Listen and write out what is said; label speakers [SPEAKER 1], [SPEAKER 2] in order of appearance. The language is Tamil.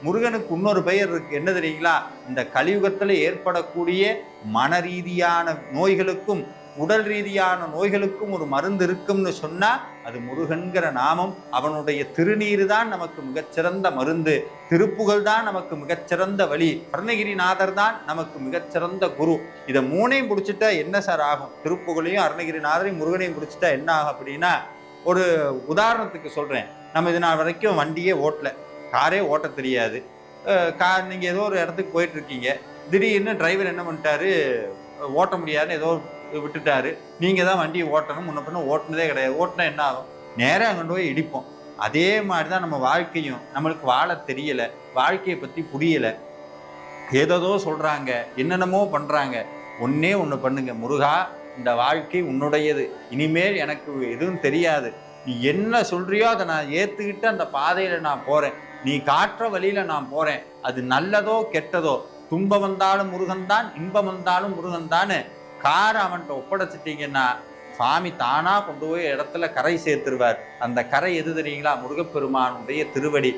[SPEAKER 1] முருகனுக்கு இன்னொரு பெயர் இருக்கு, என்ன தெரியுங்களா? இந்த கலியுகத்தில் ஏற்படக்கூடிய மன ரீதியான நோய்களுக்கும் உடல் ரீதியான நோய்களுக்கும் ஒரு மருந்து இருக்கும்னு சொன்னா அது முருகன்கிற நாமம். அவனுடைய திருநீரு தான் நமக்கு மிகச்சிறந்த மருந்து, திருப்புகழ் தான் நமக்கு மிகச்சிறந்த வழி, அருணகிரிநாதர் தான் நமக்கு மிகச்சிறந்த குரு. இதை மூணையும் பிடிச்சிட்டா என்ன சார் ஆகும்? திருப்புகழையும் அருணகிரிநாதரையும் முருகனையும் பிடிச்சிட்டா என்ன ஆகும் அப்படின்னா, ஒரு உதாரணத்துக்கு சொல்றேன். நம்ம இது நாள் வரைக்கும் வண்டியே ஓட்டல, காரே ஓட்ட தெரியாது. கார் நீங்கள் ஏதோ ஒரு இடத்துக்கு போயிட்டு இருக்கீங்க, திடீர்னு டிரைவர் என்ன பண்ணிட்டாரு, ஓட்ட முடியாதுன்னு ஏதோ விட்டுட்டாரு. நீங்கள் தான் வண்டியை ஓட்டணும், முன்ன பின்ன ஓட்டுனதே கிடையாது. ஓட்டினா என்ன ஆகும்? நேராக அங்கே போய் இடிப்போம். அதே மாதிரி தான் நம்ம வாழ்க்கையும். நம்மளுக்கு வாழ தெரியலை, வாழ்க்கையை பற்றி புரியலை, ஏதோ சொல்கிறாங்க, என்னென்னமோ பண்ணுறாங்க. ஒன்றே ஒன்று பண்ணுங்க, முருகா இந்த வாழ்க்கை உன்னுடையது, இனிமேல் எனக்கு எதுவும் தெரியாது, நீ என்ன சொல்றியோ அதை நான் ஏற்றுக்கிட்டு அந்த பாதையில் நான் போகிறேன், நீ காட்டுற வழியில் நான் போகிறேன், அது நல்லதோ கெட்டதோ, துன்பம் வந்தாலும் முருகன் தான், இன்பம் வந்தாலும் முருகன் தான், காரை அவன்கிட்ட ஒப்படைச்சிட்டிங்கன்னா சுவாமி தானா கொண்டு போய் இடத்துல கரை சேர்த்துருவார். அந்த கரை எது தெரியுங்களா? முருகப்பெருமானுடைய திருவடி.